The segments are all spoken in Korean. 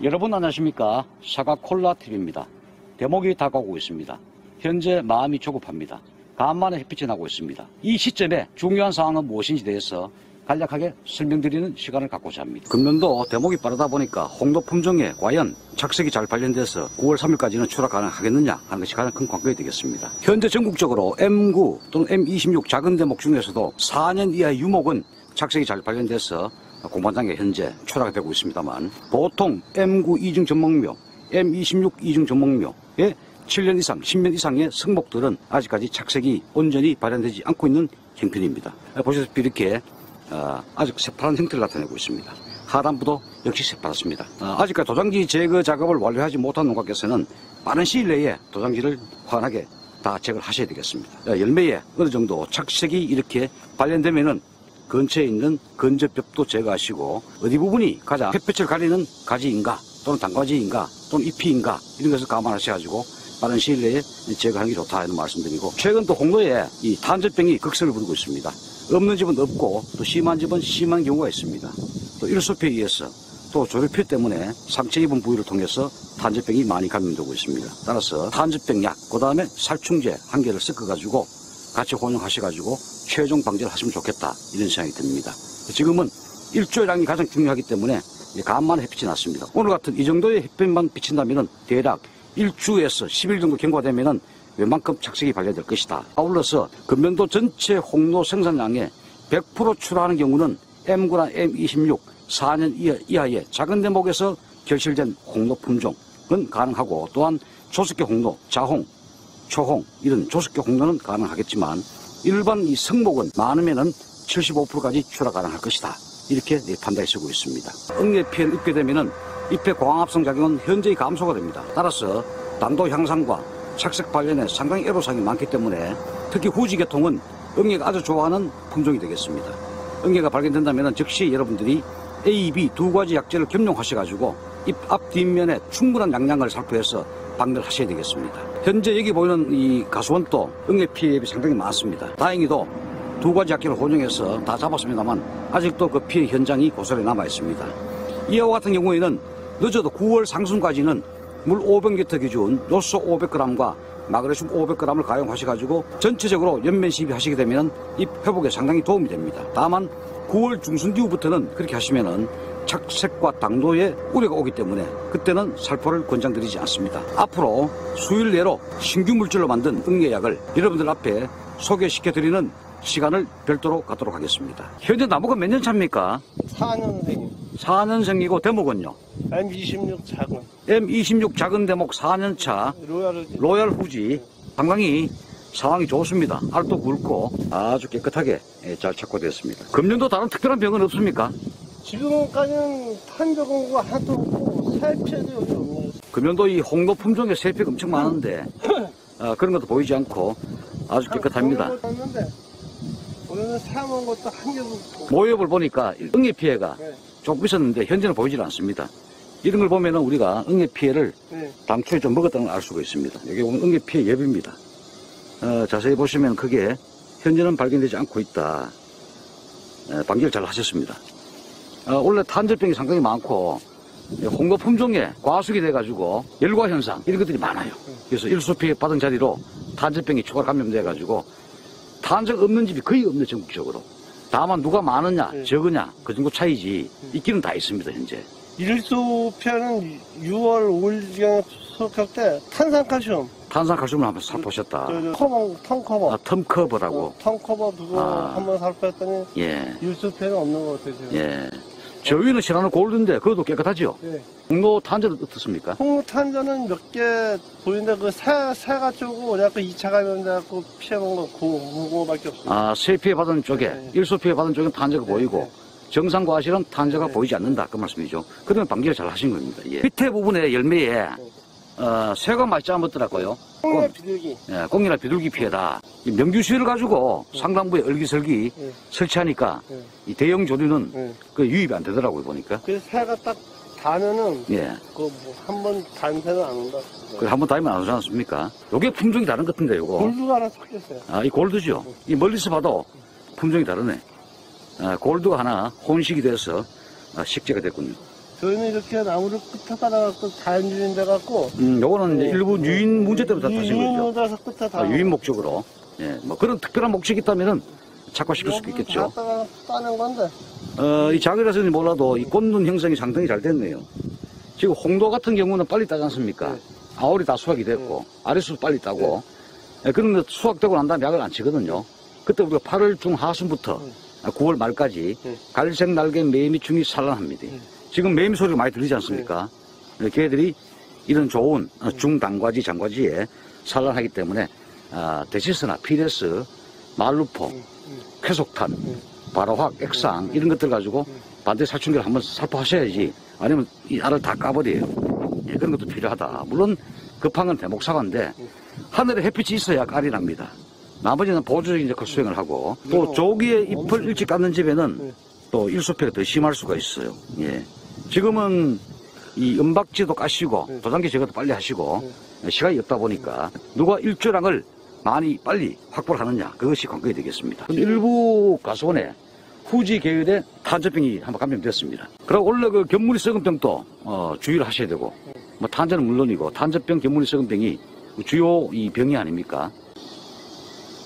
여러분 안녕하십니까? 사과콜라TV입니다. 대목이 다가오고 있습니다. 현재 마음이 조급합니다. 간만에 햇빛이 나고 있습니다. 이 시점에 중요한 사항은 무엇인지 대해서 간략하게 설명드리는 시간을 갖고자 합니다. 금년도 대목이 빠르다 보니까 홍도 품종에 과연 착색이 잘 발견돼서 9월 3일까지는 출하 가능하겠느냐 하는 것이 가장 큰 관건이 되겠습니다. 현재 전국적으로 M9 또는 M26 작은 대목 중에서도 4년 이하의 유목은 착색이 잘 발견돼서 공판단계 현재 출하가 되고 있습니다만, 보통 M9 이중 전목묘, M26 이중 전목묘의 7년 이상, 10년 이상의 성목들은 아직까지 착색이 온전히 발현되지 않고 있는 형편입니다. 보시다시피 이렇게 아직 새파란 형태를 나타내고 있습니다. 하단부도 역시 새파랗습니다. 아직까지 도장지 제거 작업을 완료하지 못한 농가께서는 빠른 시일 내에 도장지를 환하게 다 제거를 하셔야 되겠습니다. 열매에 어느 정도 착색이 이렇게 발견되면은 근처에 있는 근접벽도 제거하시고, 어디 부분이 가장 햇볕을 가리는 가지인가 또는 단가지인가 또는 잎이인가 이런 것을 감안하셔가지고 빠른 시일 내에 제거하는 게 좋다 이런 말씀드리고, 최근 또 홍도에 이 탄저병이 극세를 부르고 있습니다. 없는 집은 없고 또 심한 집은 심한 경우가 있습니다. 또 일소표에 의해서 또 조류표 때문에 상처 입은 부위를 통해서 탄저병이 많이 감염되고 있습니다. 따라서 탄저병약, 그 다음에 살충제 한 개를 섞어가지고 같이 혼용하셔가지고 최종 방제를 하시면 좋겠다 이런 생각이 듭니다. 지금은 일조량이 가장 중요하기 때문에 간만에 햇빛이 났습니다. 오늘 같은 이 정도의 햇빛만 비친다면 대략 1주에서 10일 정도 경과되면 웬만큼 착색이 발견될 것이다. 아울러서 금년도 전체 홍로 생산량의 100% 출하하는 경우는 M9나 M26 4년 이하의 작은 대목에서 결실된 홍로 품종은 가능하고, 또한 조석계 홍로, 자홍, 초홍 이런 조석계 홍로는 가능하겠지만 일반 이 성목은 많으면은 75%까지 출하 가능할 것이다. 이렇게 판단이 쓰고 있습니다. 응애 피해를 입게 되면은 잎의 광합성 작용은 현저히 감소가 됩니다. 따라서 당도 향상과 착색 발견에 상당히 애로사항이 많기 때문에 특히 후지 계통은 응애가 아주 좋아하는 품종이 되겠습니다. 응애가 발견된다면 즉시 여러분들이 A, B 두 가지 약재를 겸용하셔가지고 잎 앞 뒷면에 충분한 양량을 살포해서 방류를 하셔야 되겠습니다. 현재 여기 보이는 이 가수원도 응애 피해가 상당히 많습니다. 다행히도 두 가지 약재를 혼용해서 다 잡았습니다만 아직도 그 피해 현장이 고스란히 남아 있습니다. 이와 같은 경우에는 늦어도 9월 상순까지는 물 500리터 기준 요소 500g과 마그네슘 500g을 가용하셔가지고 전체적으로 연면 시비하시게 되면 잎 회복에 상당히 도움이 됩니다. 다만 9월 중순 뒤부터는 그렇게 하시면은 착색과 당도에 우려가 오기 때문에 그때는 살포를 권장드리지 않습니다. 앞으로 수일 내로 신규 물질로 만든 응애약을 여러분들 앞에 소개시켜드리는 시간을 별도로 갖도록 하겠습니다. 현재 나무가 몇 년 차입니까? 4년생이요. 4년생이고 대목은요? M26 작은. M26 작은 대목 4년 차 로얄 후지. 상당히 상황이 좋습니다. 알도 굵고 아주 깨끗하게 잘 착화되었습니다. 금년도 다른 특별한 병은 없습니까? 지금까지는 탄저공구가 하나도 없고 살피해도 여기 없네요. 금년도 이 홍도 품종의 세피가 엄청 많은데 그런 것도 보이지 않고 아주 깨끗합니다. 오늘은 사먹은 것도 한 개도 없고. 모엽을 보니까 응애 피해가 네. 조금 있었는데 현재는 보이질 않습니다. 이런 걸 보면 우리가 응애 피해를 당초에 좀 먹었다는 걸 알 수가 있습니다. 여기 보면 응애 피해 엽입니다. 자세히 보시면 그게 현재는 발견되지 않고 있다. 방지를 잘 하셨습니다. 원래 탄저병이 상당히 많고 홍도 품종에 과수기 돼가지고 열과 현상 이런 것들이 많아요. 그래서 일소 피해 받은 자리로 탄저병이 추가 감염돼가지고 탄저가 없는 집이 거의 없네, 전국적으로. 다만 누가 많으냐 적으냐 그 정도 차이지 있기는 다 있습니다. 현재 일소피아는 6월 5일경에 수확할 때 탄산칼슘을 한번 살포셨다. 텀커버. 텀커버라고. 텀커버 그거 한번 살포했더니 일소피아는 없는 것 같아요. 예. 저희는 싫어하는 골드인데 그것도 깨끗하죠? 네. 홍로 탄저는 어떻습니까? 홍로 탄저는 몇 개 보이는데 그 새가 쪼고 약간 2차 감염돼갖고 피해본 거 그거밖에 없습니다. 새 피해 받은 쪽에 일소 피해 받은 쪽은 탄저가 보이고 정상 과실은 탄저가 보이지 않는다 그 말씀이죠. 그러면 방지를 잘 하신 겁니다. 밑에 부분에 열매에 새가 많이 짜먹더라고요. 꽁이나 비둘기. 꽁이나 비둘기 피해다. 명규수를 가지고 상당부에 얼기설기 설치하니까 이 대형 조류는 그 유입이 안 되더라고요, 보니까. 그래서 새가 딱 닿으면은 그 뭐 한 번 닿은 새는 안 온다. 그래 한 번 닿으면 안 오지 않습니까? 요게 품종이 다른 것 같은데, 요거. 골드가 하나 섞였어요. 이 골드죠. 이 멀리서 봐도 품종이 다르네. 골드가 하나 혼식이 돼서 식재가 됐군요. 저희는 이렇게 나무를 끝에 깔아갖고 자연주인 돼갖고. 요거는 이제 일부 유인 문제 때문에 다 타신 유인 거죠. 묻어서 끝에 다. 유인 목적으로. 예, 뭐 그런 특별한 목적이 있다면은 착화시킬 수도 있겠죠. 갖다가 따는 건데. 이 작이라서는 몰라도 이 꽃눈 형성이 상당히 잘 됐네요. 지금 홍도 같은 경우는 빨리 따지 않습니까? 아월이 다 수확이 됐고, 아래수도 빨리 따고, 그런데 수확되고 난 다음에 약을 안 치거든요. 그때 우리가 8월 중 하순부터 9월 말까지 갈색 날개 매미충이 산란합니다. 지금 매미 소리가 많이 들리지 않습니까? 걔들이 이런 좋은 중단과지, 장과지에 산란하기 때문에 데시스나 피레스, 말루포, 쾌속탄, 바로확, 액상 이런 것들 가지고 반대 살충기를 한번 살포하셔야지 아니면 이 알을 다 까버려요. 예, 그런 것도 필요하다. 물론 급한 건 대목사과인데 하늘에 햇빛이 있어야 깔이 납니다. 나머지는 보조적인 역할 수행을 하고 또 조기에 잎을 일찍 깎는 집에는 또 일소피가 더 심할 수가 있어요. 예. 지금은 이 은박지도 까시고 도장기 제거도 빨리 하시고 시간이 없다 보니까 누가 일조량을 많이 빨리 확보를 하느냐 그것이 관건이 되겠습니다. 일부 가수원에 후지 계열의 탄저병이 한번 감염됐습니다. 그리고 원래 그 견무리 썩은병도 주의를 하셔야 되고 뭐 탄저는 물론이고 탄저병, 견무리 썩은병이 주요 이 병이 아닙니까?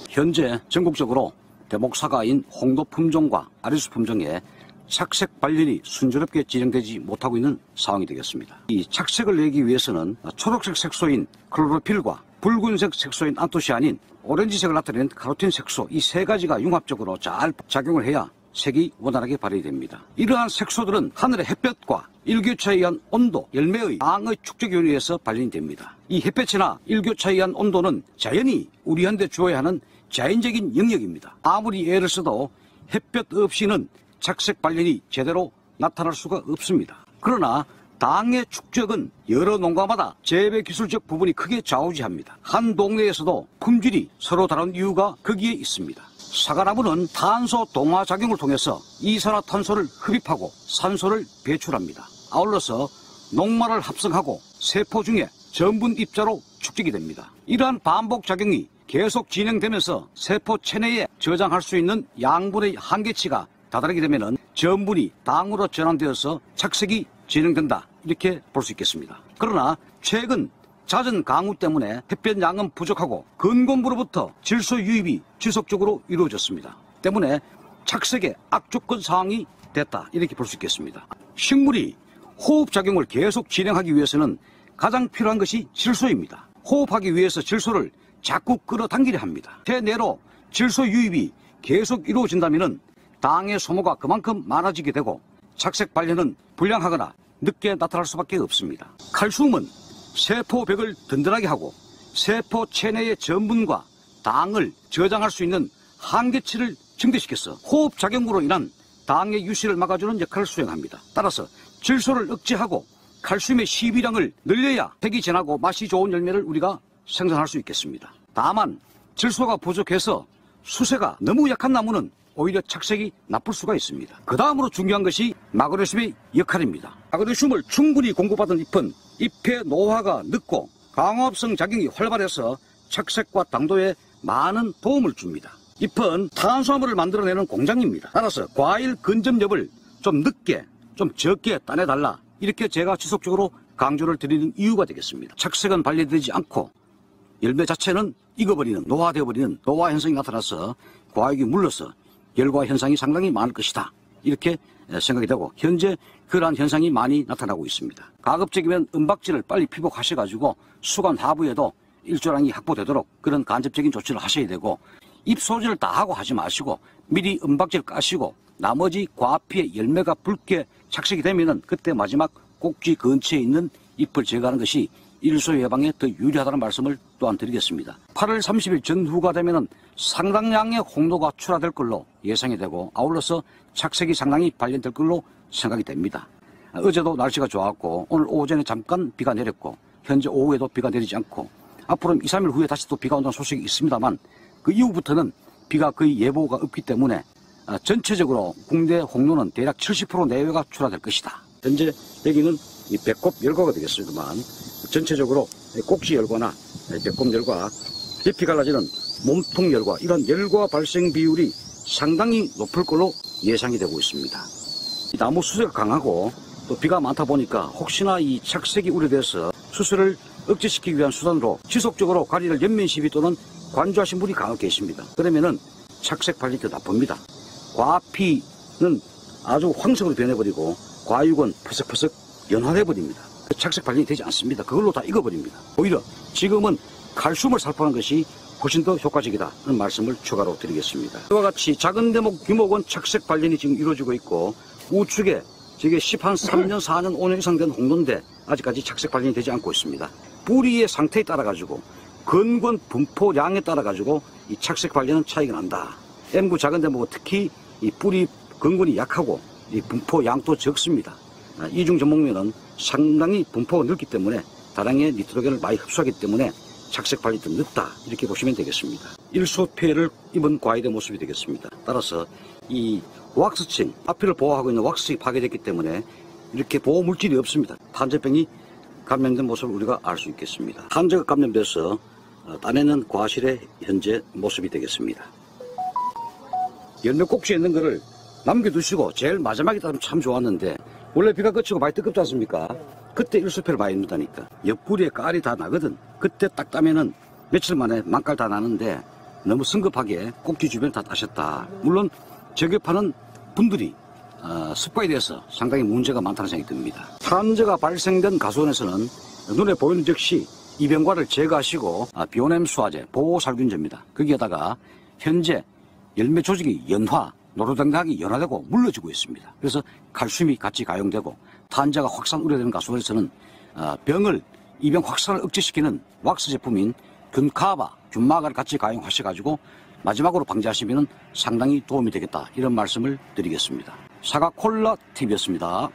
현재 전국적으로 대목사과인 홍도 품종과 아리수 품종에 착색 발련이 순조롭게 진행되지 못하고 있는 상황이 되겠습니다. 이 착색을 내기 위해서는 초록색 색소인 클로로필과 붉은색 색소인 안토시아닌, 오렌지색을 나타내는 카로틴 색소 이 세 가지가 융합적으로 잘 작용을 해야 색이 원활하게 발현이 됩니다. 이러한 색소들은 하늘의 햇볕과 일교차에 의한 온도, 열매의 양의 축적 요인에 의해서 발현이 됩니다. 이 햇볕이나 일교차에 의한 온도는 자연이 우리한테 주어야 하는 자연적인 영역입니다. 아무리 애를 써도 햇볕 없이는 착색 발련이 제대로 나타날 수가 없습니다. 그러나 당의 축적은 여러 농가마다 재배 기술적 부분이 크게 좌우지합니다. 한 동네에서도 품질이 서로 다른 이유가 거기에 있습니다. 사과나무는 탄소 동화 작용을 통해서 이산화탄소를 흡입하고 산소를 배출합니다. 아울러서 녹말을 합성하고 세포 중에 전분 입자로 축적이 됩니다. 이러한 반복 작용이 계속 진행되면서 세포 체내에 저장할 수 있는 양분의 한계치가 다다르게 되면 전분이 당으로 전환되어서 착색이 진행된다 이렇게 볼 수 있겠습니다. 그러나 최근 잦은 강우 때문에 햇볕 양은 부족하고 근본부로부터 질소 유입이 지속적으로 이루어졌습니다. 때문에 착색의 악조건 상황이 됐다 이렇게 볼 수 있겠습니다. 식물이 호흡작용을 계속 진행하기 위해서는 가장 필요한 것이 질소입니다. 호흡하기 위해서 질소를 자꾸 끌어당기려 합니다. 체내로 질소 유입이 계속 이루어진다면 당의 소모가 그만큼 많아지게 되고 착색 발현은 불량하거나 늦게 나타날 수밖에 없습니다. 칼슘은 세포벽을 든든하게 하고 세포 체내의 전분과 당을 저장할 수 있는 한계치를 증대시켜서 호흡작용으로 인한 당의 유실을 막아주는 역할을 수행합니다. 따라서 질소를 억제하고 칼슘의 시비량을 늘려야 색이 진하고 맛이 좋은 열매를 우리가 생산할 수 있겠습니다. 다만 질소가 부족해서 수세가 너무 약한 나무는 오히려 착색이 나쁠 수가 있습니다. 그 다음으로 중요한 것이 마그네슘의 역할입니다. 마그네슘을 충분히 공급받은 잎은 잎의 노화가 늦고 광합성 작용이 활발해서 착색과 당도에 많은 도움을 줍니다. 잎은 탄수화물을 만들어내는 공장입니다. 따라서 과일 근접엽을 좀 늦게, 좀 적게 따내달라 이렇게 제가 지속적으로 강조를 드리는 이유가 되겠습니다. 착색은 발현되지 않고 열매 자체는 익어버리는, 노화되어버리는 노화 현상이 나타나서 과육이 물러서 열과 현상이 상당히 많을 것이다 이렇게 생각이 되고 현재 그러한 현상이 많이 나타나고 있습니다. 가급적이면 은박지를 빨리 피복하셔가지고 수관 하부에도 일조량이 확보되도록 그런 간접적인 조치를 하셔야 되고 잎 소지를 다 하고 하지 마시고 미리 은박지를 까시고 나머지 과피에 열매가 붉게 착색이 되면은 그때 마지막 꼭지 근처에 있는 잎을 제거하는 것이 일소 예방에 더 유리하다는 말씀을 또한 드리겠습니다. 8월 30일 전후가 되면은 상당량의 홍도가 출하될 걸로 예상이 되고 아울러서 착색이 상당히 발현될 걸로 생각이 됩니다. 어제도 날씨가 좋았고 오늘 오전에 잠깐 비가 내렸고 현재 오후에도 비가 내리지 않고 앞으로 2, 3일 후에 다시 또 비가 온다는 소식이 있습니다만 그 이후부터는 비가 거의 예보가 없기 때문에 전체적으로 국내 홍도는 대략 70% 내외가 출하될 것이다. 현재 여기는 이 배꼽 열과가 되겠습니다만 전체적으로 꼭지 열과나 배꼽 열과, 잎이 갈라지는 몸통 열과 이런 열과 발생 비율이 상당히 높을 걸로 예상이 되고 있습니다. 이 나무 수세가 강하고 또 비가 많다 보니까 혹시나 이 착색이 우려돼서 수술을 억제시키기 위한 수단으로 지속적으로 가리를 연면 시비 또는 관조하신 분이 간혹 계십니다. 그러면은 착색 발림이 더 나쁩니다. 과피는 아주 황색으로 변해버리고 과육은 퍼석퍼석 연화돼버립니다. 착색 발림이 되지 않습니다. 그걸로 다 익어버립니다. 오히려 지금은 칼슘을 살포하는 것이 훨씬 더 효과적이다 하는 말씀을 추가로 드리겠습니다. 이와 같이 작은 대목 규모건 착색 발림이 지금 이루어지고 있고 우측에 저게 3년 4년 5년 이상 된 홍도인데 아직까지 착색 발림이 되지 않고 있습니다. 뿌리의 상태에 따라 가지고 근권 분포량에 따라 가지고 이 착색 발림은 차이가 난다. M구 작은 대목은 특히 이 뿌리 근권이 약하고 이 분포량도 적습니다. 이중 전목면은 상당히 분포가 넓기 때문에 다량의 니트로겐을 많이 흡수하기 때문에 착색 발림이 더 늦다 이렇게 보시면 되겠습니다. 일소 폐해를 입은 과일의 모습이 되겠습니다. 따라서 이 왁스층 앞을 보호하고 있는 왁스층이 파괴됐기 때문에 이렇게 보호 물질이 없습니다. 탄저병이 감염된 모습을 우리가 알 수 있겠습니다. 탄저가 감염돼서 따내는 과실의 현재 모습이 되겠습니다. 열매 꼭지에 있는 거를 남겨두시고 제일 마지막에 따르면 참 좋았는데 원래 비가 그치고 많이 뜨겁지 않습니까? 그때 일소패를 많이 입는다니까. 옆구리에 깔이 다 나거든. 그때 딱 따면은 며칠 만에 망깔 다 나는데 너무 성급하게 꼭지 주변 다 따셨다. 물론 저격하는 분들이 습관에 대해서 상당히 문제가 많다는 생각이 듭니다. 탄저가 발생된 가수원에서는 눈에 보이는 즉시 이병과를 제거하시고 비오넴 수화제, 보호살균제입니다. 거기에다가 현재 열매 조직이 연화, 노로당당하게 연화되고 물러지고 있습니다. 그래서 칼슘이 같이 가용되고 탄저가 확산 우려되는 가수원에서는 이병 확산을 억제시키는 왁스 제품인 균카바, 균마가를 같이 가용하셔가지고 마지막으로 방지하시면 상당히 도움이 되겠다 이런 말씀을 드리겠습니다. 사과콜라 TV였습니다.